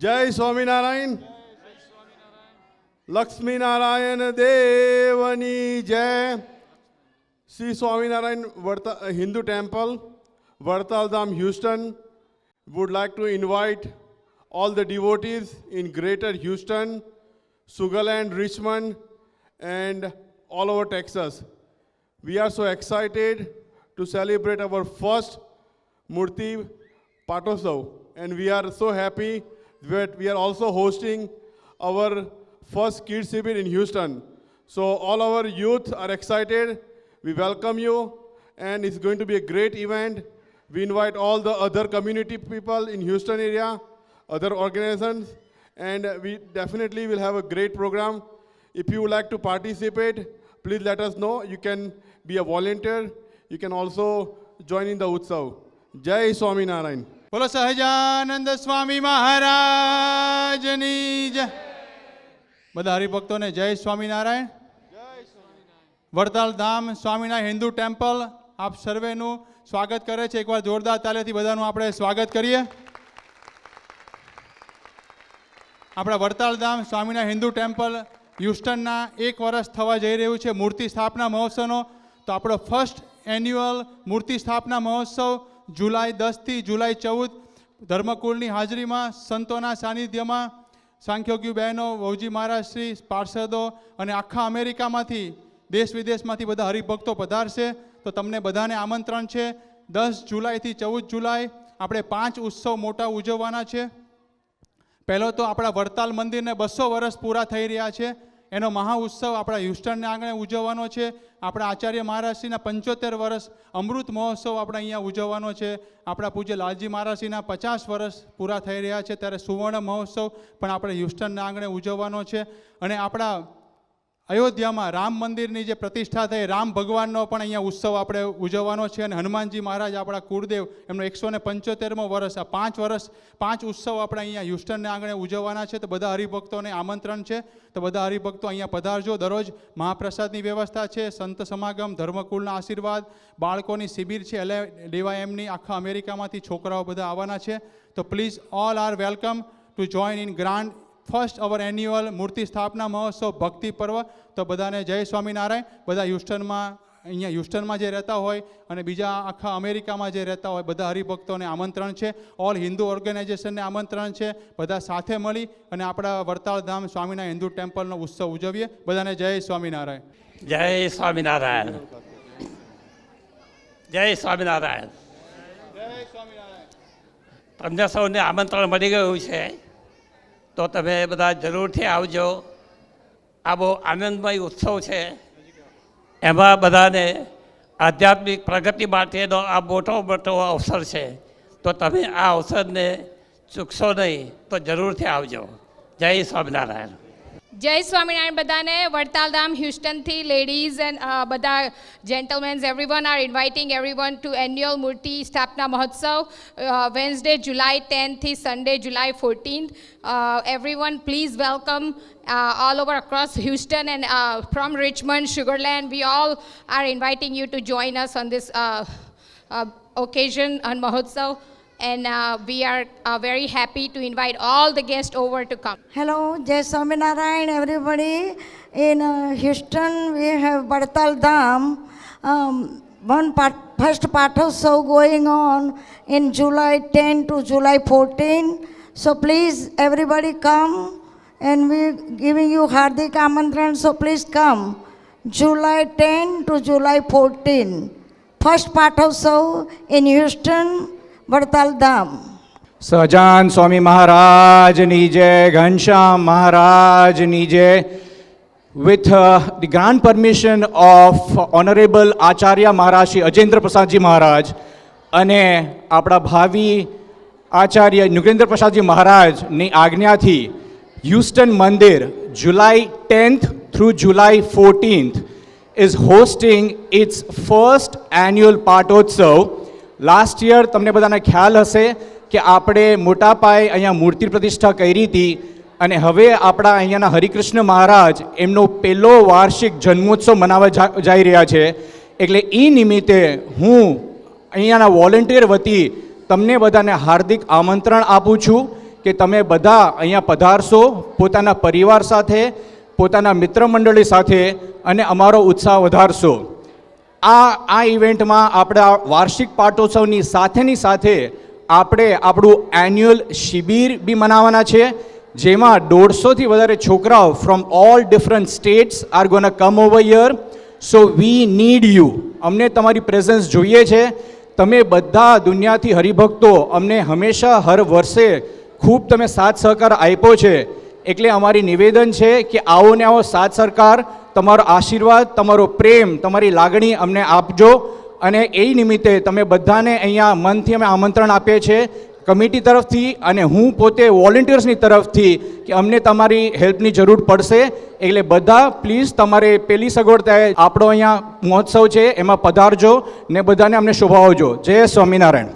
जय स्वामीनारायण। लक्ष्मी नारायण देवनी जय। Shri Swaminarayan Hindu Temple, Vartal Dham, Houston would like to invite all the devotees in Greater Houston, Sugarland, Richmond, and all over Texas. We are so excited to celebrate our first Murti Patotsav, and we are so happy that we are also hosting our first Kids Shibir in Houston. So all our youth are excited. We welcome you, and it's going to be a great event. We invite all the other community people in Houston area, other organizations, and we definitely will have a great program. If you would like to participate, please let us know. You can be a volunteer. You can also join in the Utsav. Jai Swami Narayan. બોલો સહજાનંદ સ્વામી મહારાજની જય. બધા હરિભક્તોને જય સ્વામિનારાયણ. વડતાલ ધામ Swaminarayan Hindu temple આપ સર્વેનું સ્વાગત કરે છે. એકવાર જોરદાર તાલીથી બધાનું આપણે સ્વાગત કરીએ. આપણા વડતાલ ધામ સ્વામિનારાયણ હિન્દુ ટેમ્પલ હ્યુસ્ટનના 1 વર્ષ થવા જઈ રહ્યું છે મૂર્તિ સ્થાપના મહોત્સવનો. તો આપણો ફર્સ્ટ એન્યુઅલ મૂર્તિ સ્થાપના મહોત્સવ જુલાઈ 10 થી જુલાઈ 14 ધર્મકુળની હાજરીમાં, સંતોના સાનિધ્યમાં, સાંખ્યોગી બહેનો, વૌજી મહારાજશ્રી, પાર્ષદો અને આખા અમેરિકામાંથી, દેશ વિદેશમાંથી બધા હરિભક્તો પધારશે. તો તમને બધાને આમંત્રણ છે. 10 જુલાઈથી 14 જુલાઈ આપણે 5 ઉત્સવ મોટા ઉજવવાના છે. પહેલો તો આપણા વડતાલ મંદિરને 200 વર્ષ પૂરા થઈ રહ્યા છે. એનો મહા ઉત્સવ આપણા હ્યુસ્ટનના આંગણે ઉજવવાનો છે. આપણા આચાર્ય મહારાજશ્રીના 75 વર્ષ અમૃત મહોત્સવ આપણે અહીંયા ઉજવવાનો છે. આપણા પૂજ્ય લાલજી મહારાજશ્રીના 50 વર્ષ પૂરા થઈ રહ્યા છે, ત્યારે સુવર્ણ મહોત્સવ પણ આપણે હ્યુસ્ટનના આંગણે ઉજવવાનો છે. અને આપણા અયોધ્યામાં રામ મંદિરની જે પ્રતિષ્ઠા થઈ, રામ ભગવાનનો પણ અહીંયા ઉત્સવ આપણે ઉજવવાનો છે. અને હનુમાનજી મહારાજ આપણા કુળદેવ, એમનો 175મો વર્ષ. આ 5 ઉત્સવ આપણે અહીંયા હ્યુસ્ટનના આંગણે ઉજવવાના છે. તો બધા હરિભક્તોને આમંત્રણ છે. તો બધા હરિભક્તો અહીંયા પધારજો. દરરોજ મહાપ્રસાદની વ્યવસ્થા છે, સંત સમાગમ, ધર્મકુળના આશીર્વાદ, બાળકોની શિબિર છે, DYMની આખા અમેરિકામાંથી છોકરાઓ બધા આવવાના છે. તો please all are welcome to join in grand first our annual મૂર્તિ સ્થાપના મહોત્સવ ભક્તિ પર્વ. તો બધાને જય સ્વામિનારાયણ. બધા અહીંયા હ્યુસ્ટનમાં જે રહેતા હોય અને બીજા આખા અમેરિકામાં જે રહેતા હોય બધા હરિભક્તોને આમંત્રણ છે. ઓલ હિન્દુ ઓર્ગેનાઇઝેશનને આમંત્રણ છે. બધા સાથે મળી અને આપણા વડતાલ ધામ સ્વામિનારાયણ હિન્દુ ટેમ્પલનો ઉત્સવ ઉજવીએ. બધાને જય સ્વામિનારાયણ. જય સ્વામિનારાયણ. જય સ્વામિનારાયણ. જય સ્વામિનારાયણ. તમને સૌને આમંત્રણ મળી ગયું છે, તો તમે બધા જરૂરથી આવજો. આ બહુ આનંદમય ઉત્સવ છે. એમાં બધાને આધ્યાત્મિક પ્રગતિ માટેનો આ મોટો અવસર છે. તો તમે આ અવસરને ચૂકશો નહીં, તો જરૂરથી આવજો. જય સ્વામિનારાયણ. જય સ્વામિનારાયણ બધાને. વડતાલ ધામ હ્યુસ્ટનથી લેડીઝ એન્ડ બધા gentlemens, everyone are inviting everyone to annual મૂર્તિ સ્થાપના મહોત્સવ, વેન્સડે જુલાઈ 10 થી Sunday July 14. Everyone please welcome all over across Houston and from Richmond, Sugarland. We all are inviting you to join us on this occasion on Mahotsav. And we are very happy to invite all the guests over to come. Hello, Jai Swaminarayan everybody. In Houston we have Vartal Dham. First Patotsav going on in July 10 to July 14. So please everybody come, and we giving you Hardik Amantran, so please come. July 10 to July 14. First Patotsav in Houston, Vadtal Dham. Sahajanand Swami મહારાજની જય, ઘનશ્યામ મહારાજની જય. With the grand permission of Honorable Acharya Maharaj Shri Ajendra Prasadji Maharaj અને આપણા ભાવિ આચાર્ય નુગેન્દ્ર પ્રસાદજી મહારાજની આજ્ઞાથી Houston મંદિર July 10th through July 14th is hosting its first annual Patotsav. Last year તમને બધાને ખ્યાલ હશે કે આપણે મોટા પાયે અહીંયા મૂર્તિ પ્રતિષ્ઠા કરી હતી, અને હવે આપણા અહીંયાના હરિકૃષ્ણ મહારાજ એમનો પહેલો વાર્ષિક જન્મોત્સવ મનાવવા જઈ રહ્યા છે. એટલે એ નિમિત્તે હું અહીંયાના વોલેન્ટિયર વતી તમને બધાને હાર્દિક આમંત્રણ આપું છું કે તમે બધા અહીંયા પધારશો પોતાના પરિવાર સાથે, પોતાના મિત્ર મંડળી સાથે અને અમારો ઉત્સાહ વધારશો. આ ઇવેન્ટમાં આપણા વાર્ષિક પાટોત્સવની સાથેની સાથે આપણે આપણું એન્યુઅલ શિબિર બી મનાવવાના છે, જેમાં 150થી વધારે છોકરાઓ from all different states are gonna come over year. So we need you. અમને તમારી પ્રેઝન્સ જોઈએ છે. તમે બધા દુનિયાથી હરિભક્તો અમને હંમેશા હર વર્ષે ખૂબ તમે સાથ સહકાર આપ્યો છે, એટલે અમારી નિવેદન છે કે આવો ને આવો સાથ સરકાર, તમારો આશીર્વાદ, તમારો પ્રેમ, તમારી લાગણી અમને આપજો. અને એ નિમિત્તે તમે બધાને અહીંયા મનથી અમે આમંત્રણ આપીએ છીએ કમિટી તરફથી અને હું પોતે વોલેન્ટિયર્સની તરફથી કે અમને તમારી હેલ્પની જરૂર પડશે. એટલે બધા પ્લીઝ તમારે પેલી સગવડ થાય આપણો અહીંયા મહોત્સવ છે એમાં પધારજો ને બધાને અમને શોભાવજો. જય સ્વામિનારાયણ.